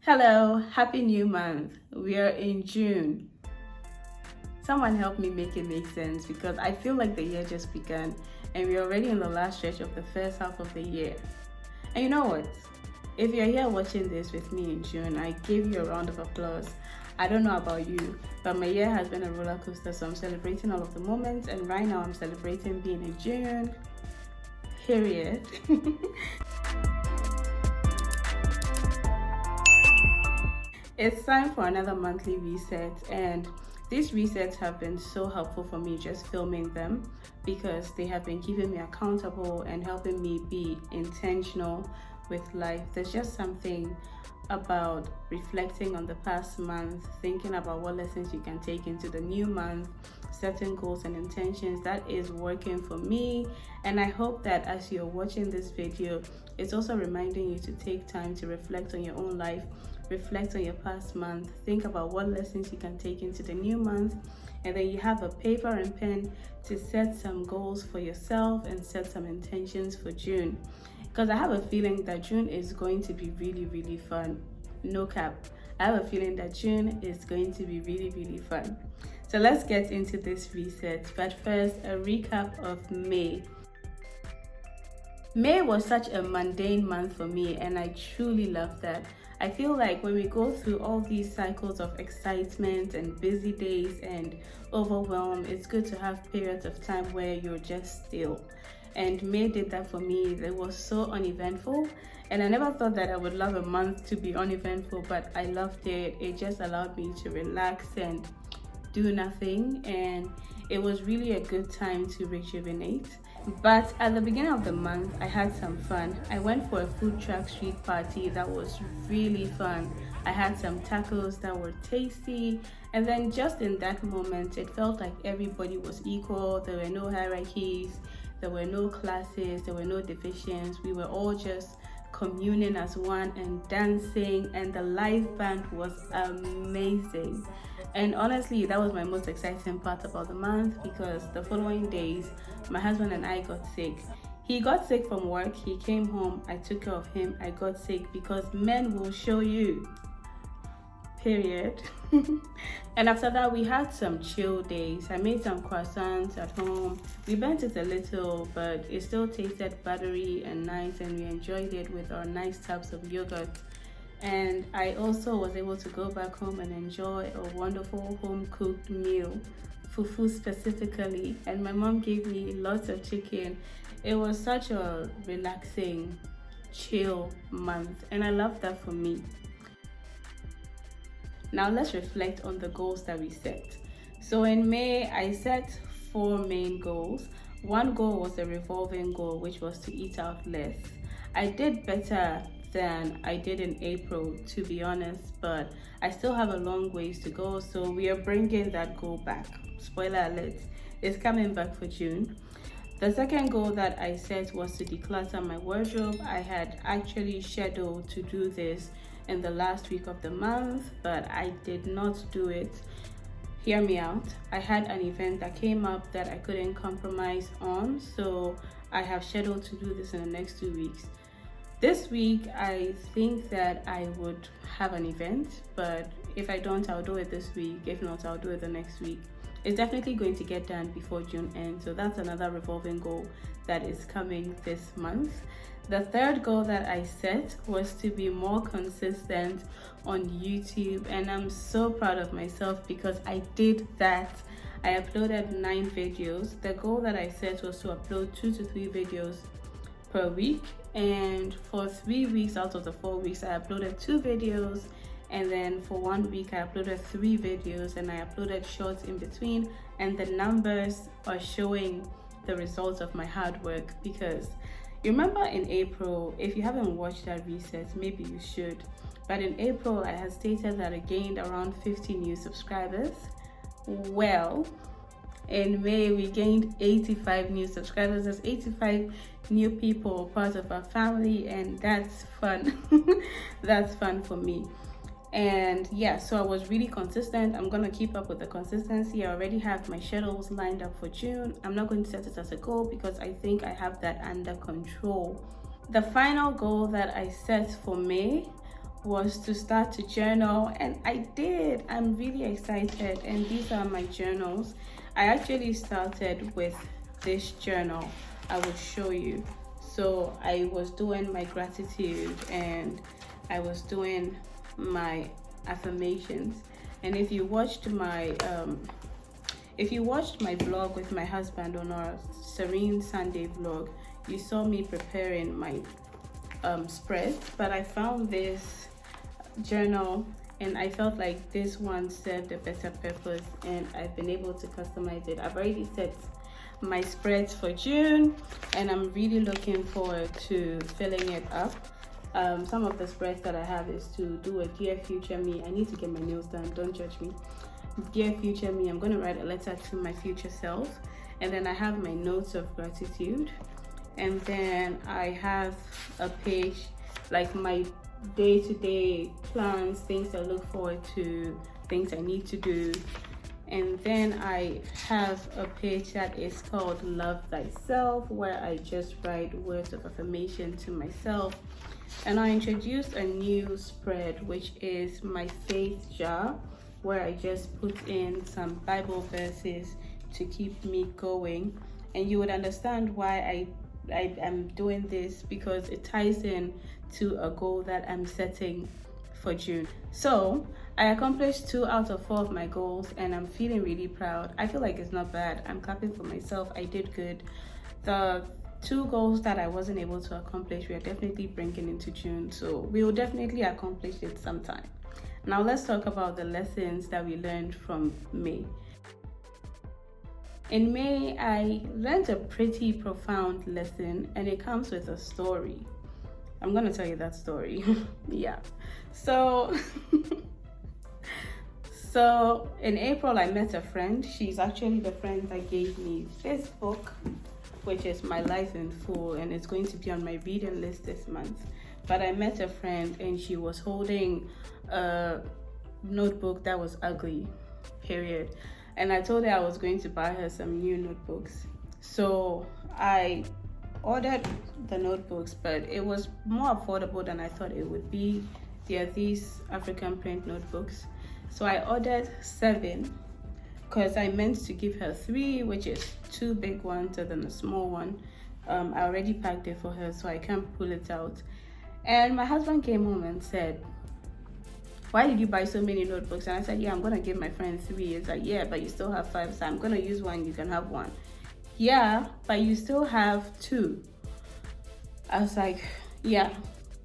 Hello, happy new month. We are in June. Someone help me make it make sense because I feel like the year just began and we're already in the last stretch of the first half of the year. And you know what? If you're here watching this with me in June, I give you a round of applause. I don't know about you, but my year has been a roller coaster, so I'm celebrating all of the moments, and right now I'm celebrating being in June. Period. It's time for another monthly reset, and these resets have been so helpful for me just filming them because they have been keeping me accountable and helping me be intentional with life. There's just something about reflecting on the past month, thinking about what lessons you can take into the new month, setting goals and intentions that is working for me. And I hope that as you're watching this video, it's also reminding you to take time to reflect on your own life, reflect on your past month, think about what lessons you can take into the new month, and then you have a paper and pen to set some goals for yourself and set some intentions for June. Because I have a feeling that June is going to be really fun. No cap. I have a feeling that June is going to be really fun. So let's get into this reset. But first, a recap of May. May was such a mundane month for me, and I truly love that. I feel like when we go through all these cycles of excitement and busy days and overwhelm, it's good to have periods of time where you're just still. And May did that for me. It was so uneventful, and I never thought that I would love a month to be uneventful, but I loved it. It just allowed me to relax and do nothing, and it was really a good time to rejuvenate. But at the beginning of the month, I had some fun. I went for a food truck street party that was really fun. I had some tacos that were tasty, and then just in that moment, it felt like everybody was equal. There were no hierarchies, there were no classes, there were no divisions. We were all just communing as one and dancing, and the live band was amazing. And honestly, that was my most exciting part about the month because the following days, my husband and I got sick. He got sick from work, he came home, I took care of him, I got sick because men will show you. Period. And after that, we had some chill days. I made some croissants at home. We burnt it a little, but it still tasted buttery and nice, and we enjoyed it with our nice tubs of yogurt. And I also was able to go back home and enjoy a wonderful home-cooked meal, fufu specifically, and my mom gave me lots of chicken. It was such a relaxing, chill month, and I love that for me. Now let's reflect on the goals that we set. So in May, I set 4 main goals. One goal was a revolving goal, which was to eat out less. I did better than I did in April, to be honest, but I still have a long ways to go, so we are bringing that goal back. Spoiler alert, it's coming back for June. The second goal that I set was to declutter my wardrobe. I had actually scheduled to do this in the last week of the month, but I did not do it. Hear me out. I had an event that came up that I couldn't compromise on, so I have scheduled to do this in the next 2 weeks. This week, I think that I would have an event, but if I don't, I'll do it this week. If not, I'll do it the next week. It's definitely going to get done before June ends, so that's another revolving goal that is coming this month. The third goal that I set was to be more consistent on YouTube, and I'm so proud of myself because I did that. I uploaded 9 videos. The goal that I set was to upload 2 to 3 videos per week, and for 3 weeks out of the 4 weeks, I uploaded 2 videos, and then for 1 week I uploaded 3 videos, and I uploaded shorts in between, and the numbers are showing the results of my hard work. Because you remember in April, if you haven't watched that reset, maybe you should, but in April I had stated that I gained around 50 new subscribers. Well, in May we gained 85 new subscribers. There's 85 new people part of our family, and that's fun. That's fun for me. And yeah, so I was really consistent. I'm gonna keep up with the consistency. I already have my schedules lined up for June. I'm not going to set it as a goal because I think I have that under control. The final goal that I set for May was to start to journal, and I did. I'm really excited, and these are my journals. I actually started with this journal. I will show you. So I was doing my gratitude and I was doing my affirmations. And if you watched my vlog with my husband on our Serene Sunday vlog, you saw me preparing my spread. But I found this journal and I felt like this one served a better purpose, and I've been able to customize it. I've already set my spreads for June and I'm really looking forward to filling it up. Some of the spreads that I have is to do a Dear Future Me. I need to get my nails done, don't judge me. Dear Future Me, I'm going to write a letter to my future self. And then I have my notes of gratitude, and then I have a page like my day-to-day plans, things I look forward to, things I need to do. And then I have a page that is called Love Thyself, where I just write words of affirmation to myself. And I introduced a new spread, which is my faith jar, where I just put in some Bible verses to keep me going. And you would understand why I am doing this, because it ties in to a goal that I'm setting for June. So I accomplished 2 out of 4 of my goals and I'm feeling really proud. I feel like it's not bad. I'm clapping for myself. I did good. The 2 goals that I wasn't able to accomplish, we are definitely bringing into June, so we will definitely accomplish it sometime. Now let's talk about the lessons that we learned from May. In May, I learned a pretty profound lesson, and it comes with a story. I'm gonna tell you that story. Yeah. So in April, I met a friend. She's actually the friend that gave me this book, which is My Life in Full, and it's going to be on my reading list this month. But I met a friend and she was holding a notebook that was ugly, period. And I told her I was going to buy her some new notebooks. So I ordered the notebooks, but it was more affordable than I thought it would be. They are these African print notebooks. So I ordered 7 because I meant to give her 3, which is 2 big ones and then a small one. I already packed it for her, so I can't pull it out. And my husband came home and said, "Why did you buy so many notebooks?" And I said, "Yeah, I'm gonna give my friend 3. It's like, "Yeah, but you still have 5, so I'm gonna use 1, you can have 1. "Yeah, but you still have 2. I was like, "Yeah,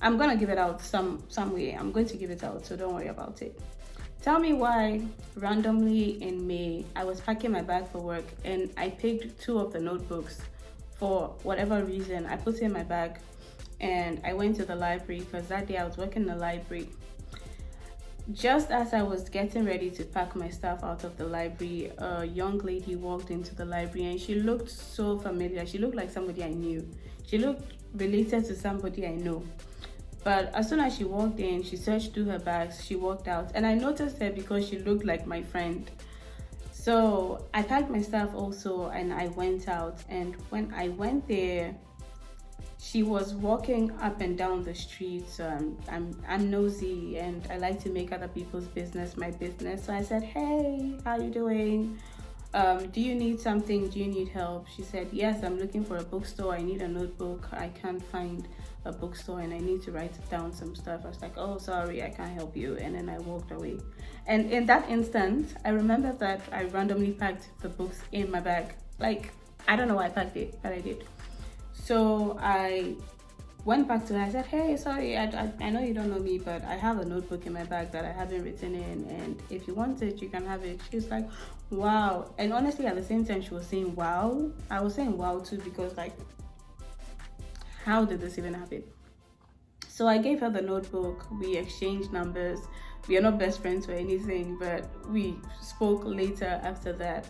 I'm gonna give it out some way. I'm going to give it out, so don't worry about it." Tell me why randomly in May, I was packing my bag for work and I picked 2 of the notebooks for whatever reason. I put it in my bag and I went to the library because that day I was working in the library. Just as I was getting ready to pack my stuff out of the library, a young lady walked into the library and she looked so familiar. She looked like somebody I knew. She looked related to somebody I know. But as soon as she walked in, she searched through her bags, she walked out, and I noticed her because she looked like my friend. So I packed my stuff also and I went out, and when I went there, she was walking up and down the street. So I'm nosy and I like to make other people's business my business. So I said, "Hey, how you doing? Do you need something? Do you need help?" She said, "Yes, I'm looking for a bookstore. I need a notebook. I can't find a bookstore and I need to write down some stuff." I was like, "Oh, sorry, I can't help you." And then I walked away. And in that instant, I remember that I randomly packed the books in my bag. Like, I don't know why I packed it, but I did. So I went back to her. I said, "Hey, sorry, I know you don't know me, but I have a notebook in my bag that I haven't written in, and if you want it, you can have it." She was like, "Wow." And honestly, at the same time she was saying wow, I was saying wow too, because like, how did this even happen? So I gave her the notebook. We exchanged numbers. We are not best friends or anything, but we spoke later after that.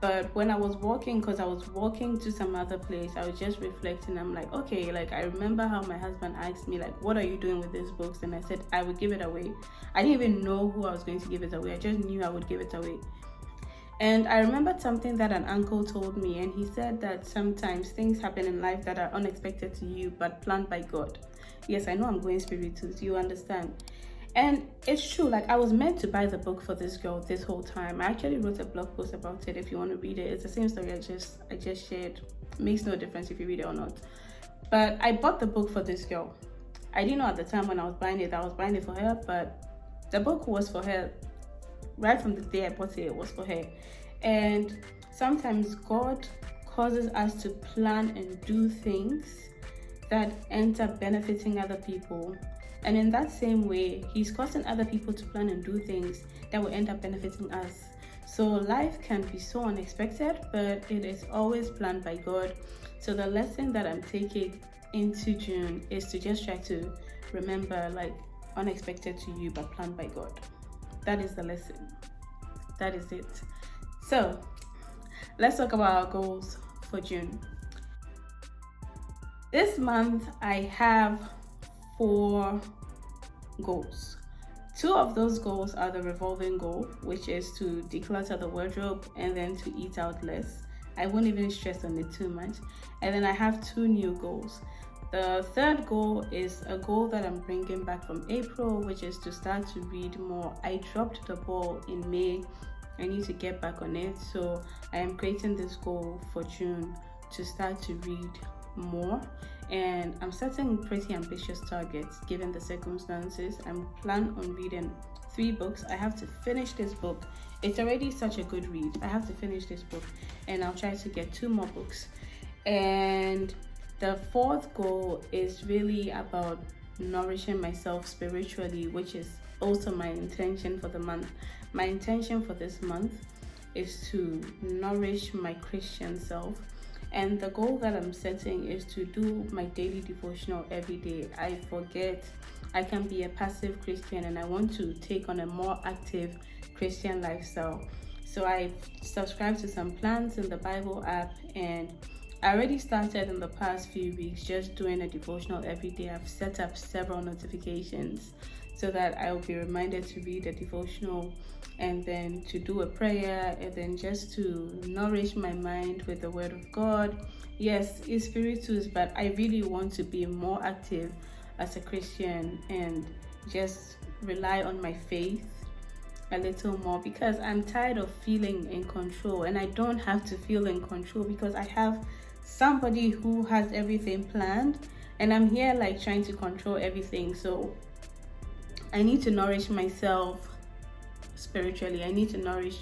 But when I was walking, because I was walking to some other place, I was just reflecting. I'm like, okay, like I remember how my husband asked me, like, "What are you doing with these books?" And I said I would give it away. I didn't even know who I was going to give it away. I just knew I would give it away. And I remembered something that an uncle told me, and he said that sometimes things happen in life that are unexpected to you but planned by God. Yes, I know I'm going spiritual, you understand. And it's true, like I was meant to buy the book for this girl this whole time. I actually wrote a blog post about it if you want to read it. It's the same story I just shared. It makes no difference if you read it or not. But I bought the book for this girl. I didn't know at the time when I was buying it for her, but the book was for her. Right from the day I bought it, it was for her. And sometimes God causes us to plan and do things that end up benefiting other people. And in that same way, he's causing other people to plan and do things that will end up benefiting us. So life can be so unexpected, but it is always planned by God. So the lesson that I'm taking into June is to just try to remember, like, unexpected to you, but planned by God. That is the lesson. That is it. So let's talk about our goals for June. This month I have 4 goals. 2 of those goals are the revolving goal, which is to declutter the wardrobe and then to eat out less. I won't even stress on it too much. And then I have 2 new goals. The third goal is a goal that I'm bringing back from April, which is to start to read more. I dropped the ball in May. I need to get back on it. So I am creating this goal for June to start to read more, and I'm setting pretty ambitious targets given the circumstances. I'm planning on reading 3 books. I have to finish this book. It's already such a good read. I have to finish this book, and I'll try to get 2 more books. And the 4th goal is really about nourishing myself spiritually, which is also my intention for the month. My intention for this month is to nourish my Christian self. And the goal that I'm setting is to do my daily devotional every day. I forget I can be a passive Christian, and I want to take on a more active Christian lifestyle. So I subscribed to some plans in the Bible app, and I already started in the past few weeks just doing a devotional every day. I've set up several notifications so that I will be reminded to read a devotional, and then to do a prayer, and then just to nourish my mind with the word of God. Yes, it's spiritual, but I really want to be more active as a Christian and just rely on my faith a little more, because I'm tired of feeling in control, and I don't have to feel in control because I have somebody who has everything planned, and I'm here like trying to control everything. So I need to nourish myself spiritually. I need to nourish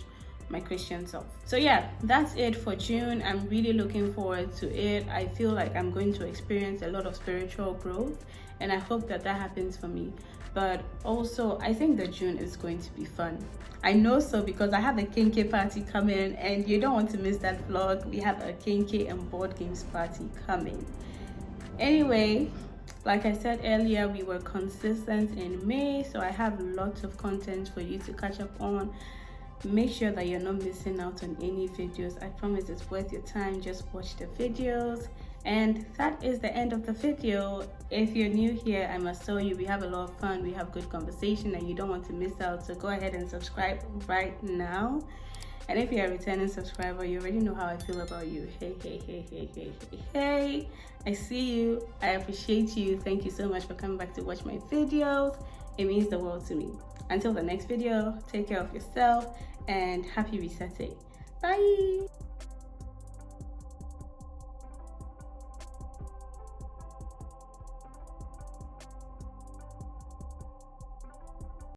my Christian self. So yeah, that's it for June. I'm really looking forward to it. I feel like I'm going to experience a lot of spiritual growth, and I hope that happens for me. But also, I think that June is going to be fun. I know so because I have a kinky party coming, and you don't want to miss that vlog. We have a kinky and board games party coming. Anyway, like I said earlier, we were consistent in May, so I have lots of content for you to catch up on. Make sure that you're not missing out on any videos. I promise it's worth your time. Just watch the videos. And that is the end of the video. If you're new here, I must tell you, we have a lot of fun, we have good conversation, and you don't want to miss out. So go ahead and subscribe right now. And if you're a returning subscriber, you already know how I feel about you. Hey, I see you. I appreciate you. Thank you so much for coming back to watch my videos. It means the world to me. Until the next video, take care of yourself and happy resetting. Bye.